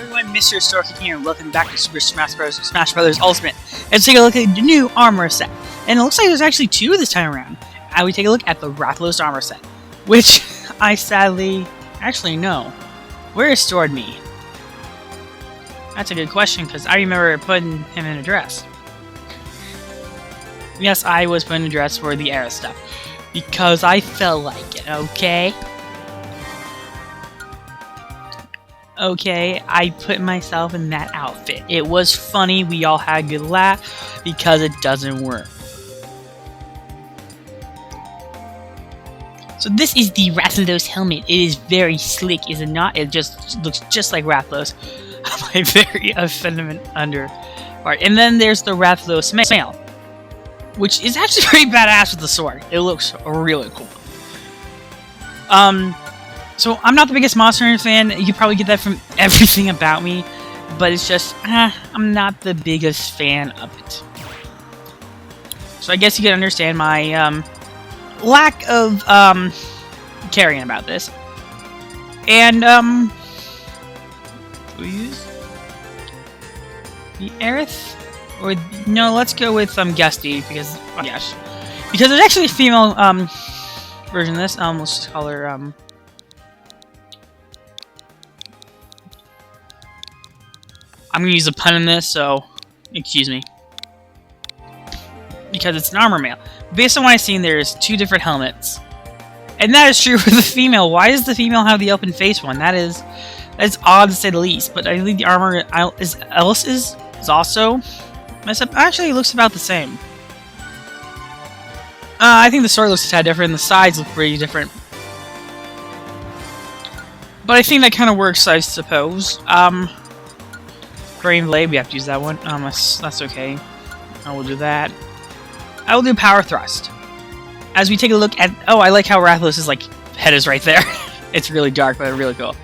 everyone, Mr. Storkin here, and welcome back to Super Smash Bros. Ultimate. Let's take a look at the new armor set. And it looks like there's actually two this time around. And we take a look at the Rathalos armor set, which I sadly... Actually, no. Where is stored me? That's a good question, because I remember putting him in a dress. Yes, I was putting a dress for the era stuff. Because I felt like it, okay? Okay, I put myself in that outfit. It was funny, we all had a good laugh, because it doesn't work. So this is the Rathalos helmet. It is very slick, is it not? It just looks just like Rathalos. My very effeminate under part. And then there's the Rathalos male, which is actually pretty badass with the sword. It looks really cool. So I'm not the biggest Monster Hunter fan. You probably get that from everything about me, but it's just I'm not the biggest fan of it. So I guess you can understand my lack of caring about this. And we use the Aerith, or no? Let's go with Gusty because yes, because there's actually a female version of this. Let's just call her I'm gonna use a pun in this, so excuse me. Because it's an armor male. Based on what I've seen, there's two different helmets. And that is true for the female. Why does the female have the open face one? That's odd to say the least. But I think the armor is also messed up. Actually, it looks about the same. I think the sword looks a tad different, and the sides look pretty different. But I think that kind of works, I suppose. Brain Blade, we have to use that one. That's okay. I will do that. I will do Power Thrust. As we take a look at... Oh, I like how Rathalos' head is right there. It's really dark, but really cool.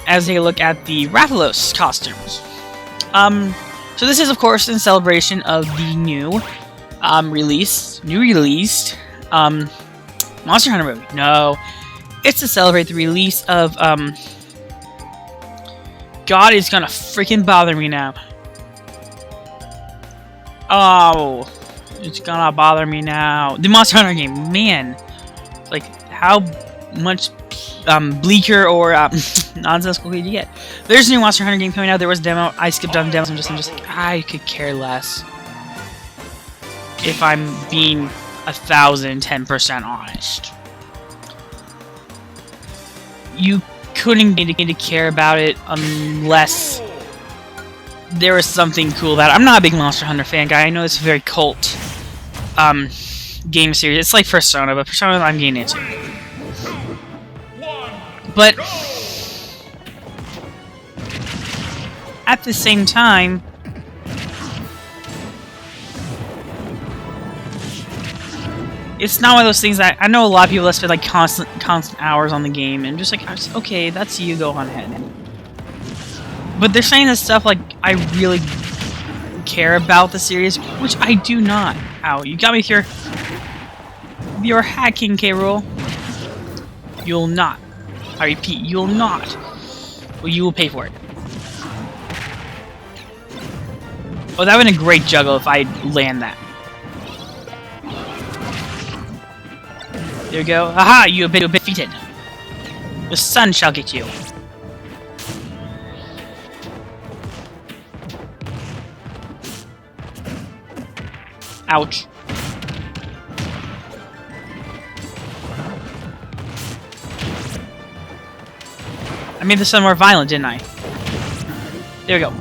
As we take a look at the Rathalos costumes. So this is, of course, in celebration of the new released Monster Hunter movie. No, it's to celebrate the release of God is gonna freaking bother me now. Oh, it's gonna bother me now. The Monster Hunter game, man. Like, how much bleaker or nonsensical could you get? There's a new Monster Hunter game coming out. There was a demo. I skipped on demos. I'm just like, I could care less. If I'm being 1,010% honest. You couldn't get to care about it unless there was something cool about it. I'm not a big Monster Hunter fan guy. I know it's a very cult game series. It's like Persona, but Persona I'm getting into. But at the same time, it's not one of those things that I know a lot of people that spend constant hours on the game and just okay, that's you, go on ahead. But they're saying this stuff like I really care about the series, which I do not. Ow, you got me with your hacking, K-Rool. You'll not. I repeat, you'll not. Well, you will pay for it. Oh, that would have been a great juggle if I land that. There we go. Aha! You have been defeated. The sun shall get you. Ouch. I made the sun more violent, didn't I? There we go.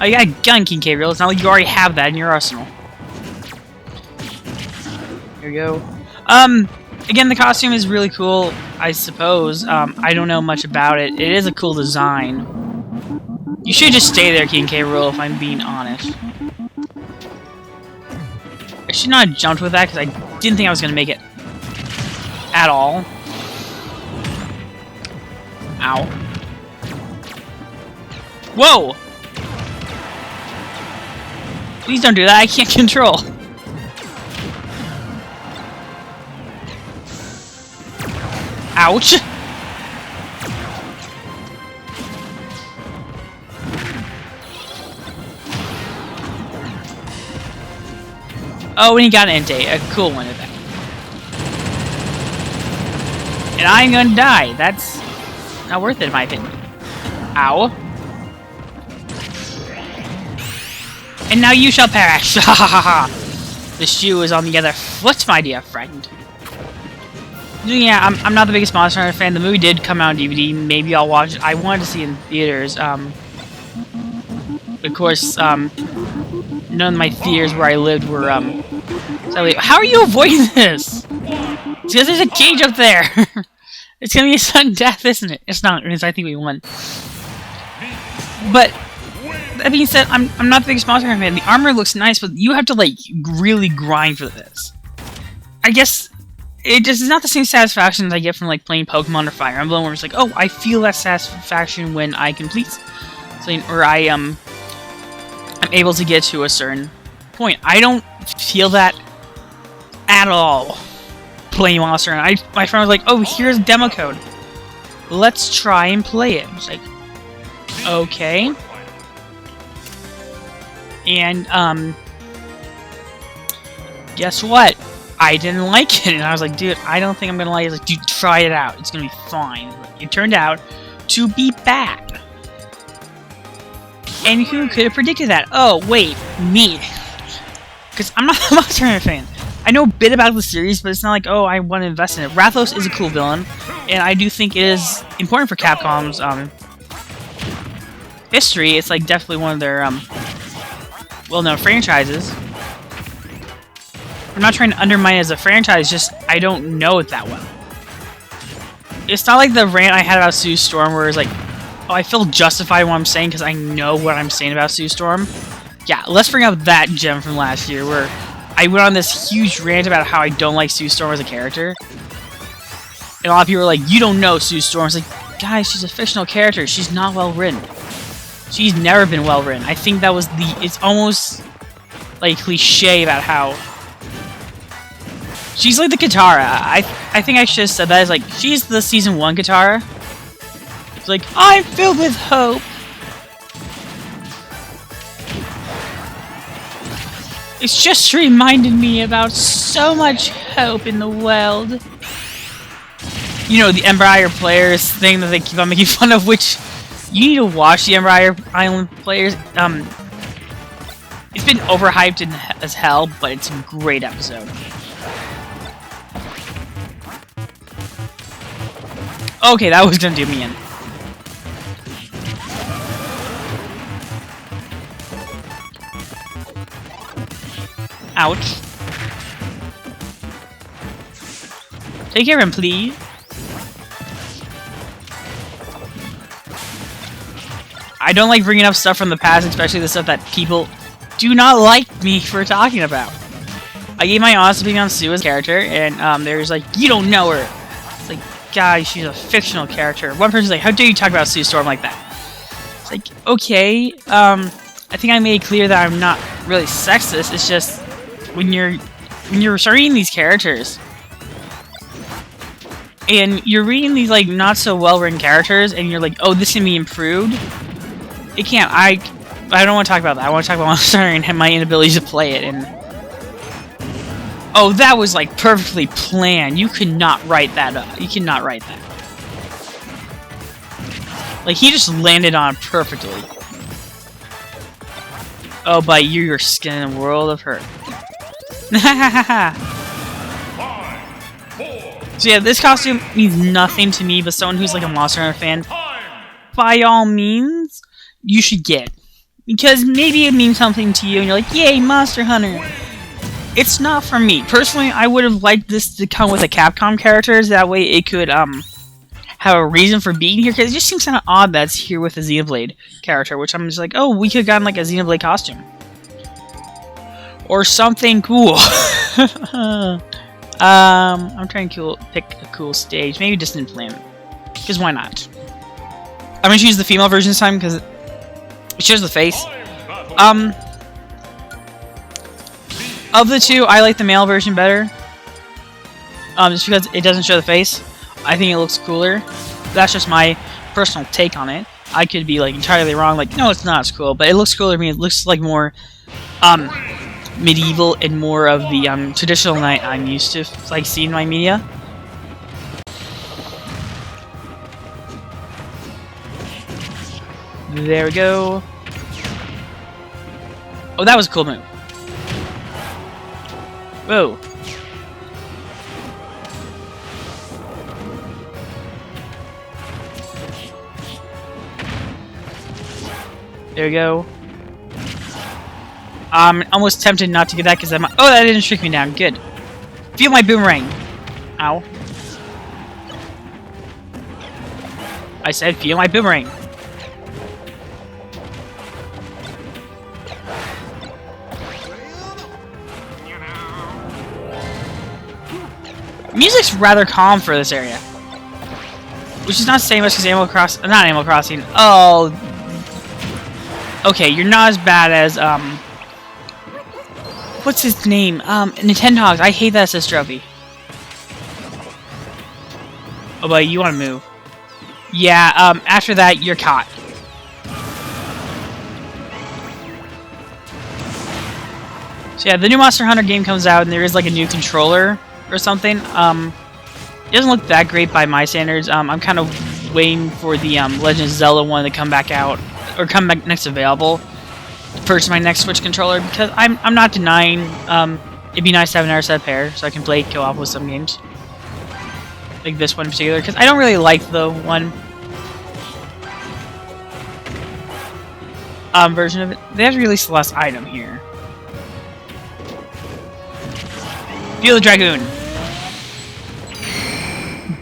Oh, you got a gun, King K-Rool. It's not like you already have that in your arsenal. Here we go. Again, the costume is really cool, I suppose. I don't know much about it. It is a cool design. You should just stay there, King K-Rool, if I'm being honest. I should not have jumped with that, because I didn't think I was going to make it. At all. Ow. Whoa! Please don't do that, I can't control. Ouch! Oh, and he got an Entei, a cool one at that. And I'm gonna die. That's not worth it, in my opinion. Ow. And now you shall perish. Ha ha ha. The shoe is on the other foot, my dear friend. Yeah, I'm not the biggest Monster Hunter fan. The movie did come out on DVD. Maybe I'll watch it. I wanted to see it in theaters. Of course, none of my theaters where I lived were, so how are you avoiding this? It's because there's a cage up there. It's gonna be a sudden death, isn't it? It's not, because I think we won. But that being said, I'm not the biggest Monster Hunter fan. The armor looks nice, but you have to like really grind for this. I guess it just is not the same satisfaction that I get from like playing Pokemon or Fire Emblem, where it's like, oh, I feel that satisfaction when I complete something, or I'm able to get to a certain point. I don't feel that at all playing Monster Hunter. My friend was like, oh, here's demo code. Let's try and play it. It's like, okay. And, guess what? I didn't like it, and I was like, dude, I don't think I'm gonna like it. Like, dude, try it out. It's gonna be fine. It turned out to be bad. And who could have predicted that? Oh, wait, me. Because I'm not a Monster Hunter fan. I know a bit about the series, but it's not like, oh, I want to invest in it. Rathalos is a cool villain, and I do think it is important for Capcom's history. It's like definitely one of their well-known franchises. I'm not trying to undermine it as a franchise, just I don't know it that well. It's not like the rant I had about Sue Storm where it's like, oh, I feel justified in what I'm saying because I know what I'm saying about Sue Storm. Yeah, let's bring up that gem from last year where I went on this huge rant about how I don't like Sue Storm as a character. And a lot of people were like, you don't know Sue Storm. It's like, guys, she's a fictional character. She's not well written. She's never been well written. I think that was it's almost like cliche about how she's like the Katara. I think I should have said that. It's like, she's the Season 1 Katara. It's like, I'm filled with hope. It's just reminded me about so much hope in the world. You know, the Empire Players thing that they keep on making fun of, which you need to watch the Empire Island Players. It's been overhyped as hell, but it's a great episode. Okay, that was gonna do me in. Ouch. Take care of him, please. I don't like bringing up stuff from the past, especially the stuff that people do not like me for talking about. I gave my honest opinion on Sue as a character, and there's like, you don't know her. It's like, guys, she's a fictional character. One person's like, how dare you talk about Sue Storm like that? It's like, okay, I think I made it clear that I'm not really sexist. It's just when you're reading these characters and you're reading these like not so well written characters, and you're like, oh, this can be improved. It can't. I don't want to talk about that. I want to talk about Monster Hunter and my inability to play it. And oh, that was like perfectly planned. You could not write that up. You cannot write that. Like, he just landed on it perfectly. Oh, but you're skin in a world of hurt. So yeah, this costume means nothing to me, but someone who's like a Monster Hunter fan, by all means, you should get. Because maybe it means something to you, and you're like, yay, Monster Hunter! It's not for me. Personally, I would have liked this to come with a Capcom characters, that way it could, have a reason for being here, because it just seems kind of odd that it's here with a Xenoblade character, which I'm just like, oh, we could have gotten like a Xenoblade costume. Or something cool. I'm trying to pick a cool stage. Maybe Distant Planet. Because why not? I'm going to choose the female version this time, because it shows the face. Of the two, I like the male version better. Just because it doesn't show the face. I think it looks cooler. That's just my personal take on it. I could be like entirely wrong, like, no, it's not as cool, but it looks cooler to me. It looks like more medieval and more of the traditional knight I'm used to like seeing in my media. There we go. Oh, that was a cool move. Whoa. There we go. I'm almost tempted not to get that because I'm. Oh, that didn't shrink me down. Good. Feel my boomerang. Ow. I said, feel my boomerang. Music's rather calm for this area, which is not saying much because not Animal Crossing. Oh, okay, you're not as bad as what's his name? Nintendogs. I hate that assist trophy. Oh, but you want to move? Yeah. After that, you're caught. So yeah, the new Monster Hunter game comes out, and there is like a new controller or something. It doesn't look that great by my standards. I'm kind of waiting for the Legend of Zelda one to come back out, or come back next available. Purchase my next Switch controller because I'm not denying it'd be nice to have an air set pair so I can play co-op with some games, like this one in particular. Because I don't really like the one version of it. They have to release the last item here. Feel the Dragoon.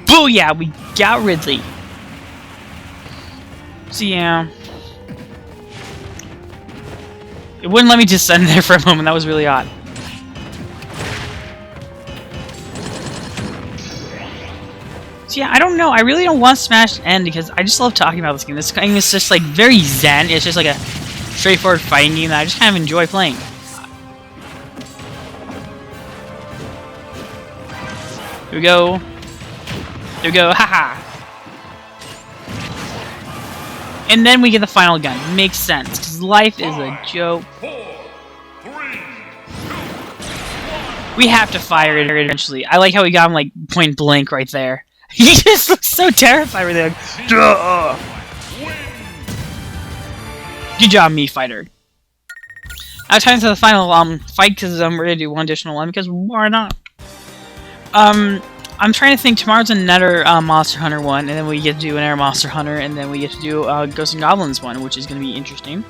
Booyah! We got Ridley. So yeah. It wouldn't let me just stand there for a moment. That was really odd. So yeah, I don't know. I really don't want Smash to end because I just love talking about this game. This game is just like very zen. It's just like a straightforward fighting game that I just kind of enjoy playing. Here we go. There we go. Haha. And then we get the final gun. Makes sense, because life is a joke. 4, 3, 2, 1. We have to fire it eventually. I like how we got him like point blank right there. He just looks so terrified right there. Like, duh! Good job, me fighter. Now time to the final fight because we're gonna do one additional one because why not? I'm trying to think. Tomorrow's another Monster Hunter one, and then we get to do another Monster Hunter, and then we get to do Ghosts and Goblins one, which is going to be interesting.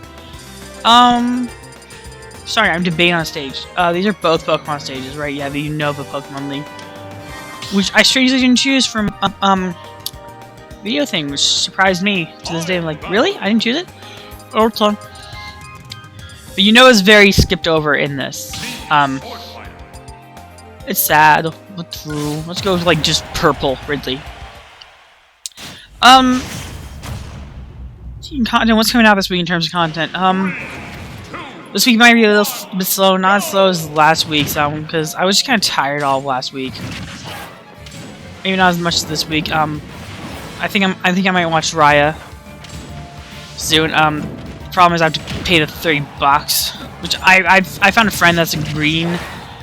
Sorry, I'm debating on stage. These are both Pokemon stages, right? Yeah, the Unova Pokemon League, which I strangely didn't choose from video thing, which surprised me to this day. I'm like, really? I didn't choose it? Oh, it's on. But Unova's very skipped over in this. It's sad. But true. Let's go with like just purple Ridley. Content. What's coming out this week in terms of content? This week might be a little bit slow. Not as slow as last week's because I was just kind of tired all of last week. Maybe not as much as this week. I think I might watch Raya soon. The problem is I have to pay the $30, which I found a friend that's agreeing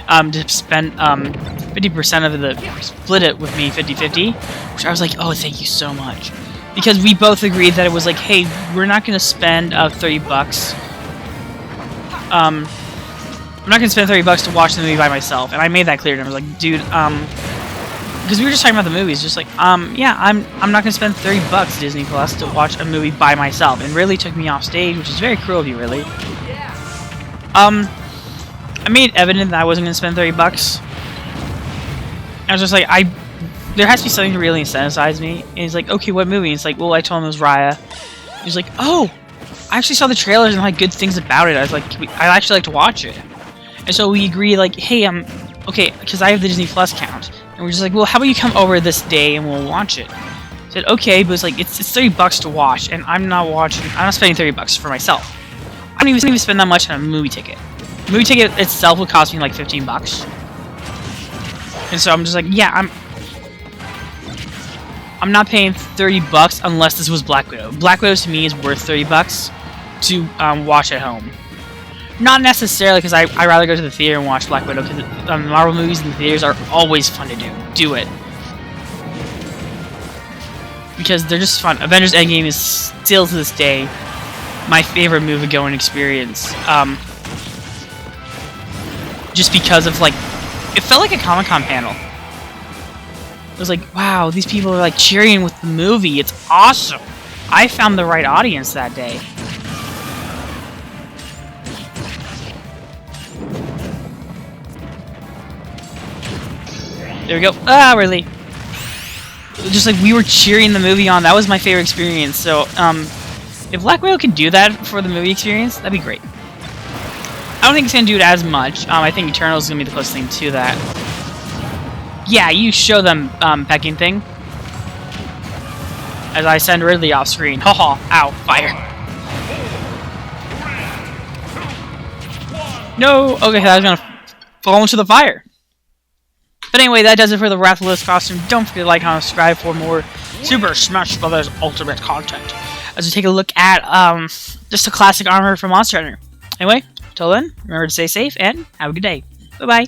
to spend 50% of the split it with me 50-50, which I was like, oh, thank you so much, because we both agreed that it was like, hey, we're not gonna spend $30. I'm not gonna spend $30 to watch the movie by myself, and I made that clear to him. I was like, dude, because we were just talking about the movies, just like, yeah, I'm not gonna spend $30 Disney Plus to watch a movie by myself, and really took me off stage, which is very cruel of you, really. I made it evident that I wasn't gonna spend $30. I was just like, there has to be something to really incentivize me. And he's like, okay, what movie? And it's like, well, I told him it was Raya. He's like, oh, I actually saw the trailers and had good things about it. I was like, I'd actually like to watch it. And so we agreed, like, hey, okay, because I have the Disney Plus account. And we're just like, well, how about you come over this day and we'll watch it? I said, okay, but it's like, it's $30 to watch, and I'm not spending $30 for myself. I don't even spend that much on a movie ticket. The movie ticket itself would cost me like $15. And so I'm just like, yeah, I'm not paying $30 unless this was Black Widow. Black Widow to me is worth $30 to watch at home. Not necessarily, because I rather go to the theater and watch Black Widow, because Marvel movies in the theaters are always fun to do it. Because they're just fun. Avengers Endgame is still to this day my favorite movie-going experience. Just because of, like, it felt like a Comic-Con panel. It was like, wow, these people are, like, cheering with the movie. It's awesome. I found the right audience that day. There we go. Ah, really? Just like we were cheering the movie on. That was my favorite experience. So, if Black Widow can do that for the movie experience, that'd be great. I don't think it's gonna do it as much. I think Eternals is gonna be the closest thing to that. Yeah, you show them pecking thing. As I send Ridley off screen. Haha! Ow! Fire! No! Okay, I was gonna fall into the fire. But anyway, that does it for the Rathalos costume. Don't forget to like, comment, subscribe for more Super Smash Bros. Ultimate content. As we take a look at just a classic armor from Monster Hunter. Anyway, till then, remember to stay safe and have a good day. Bye-bye.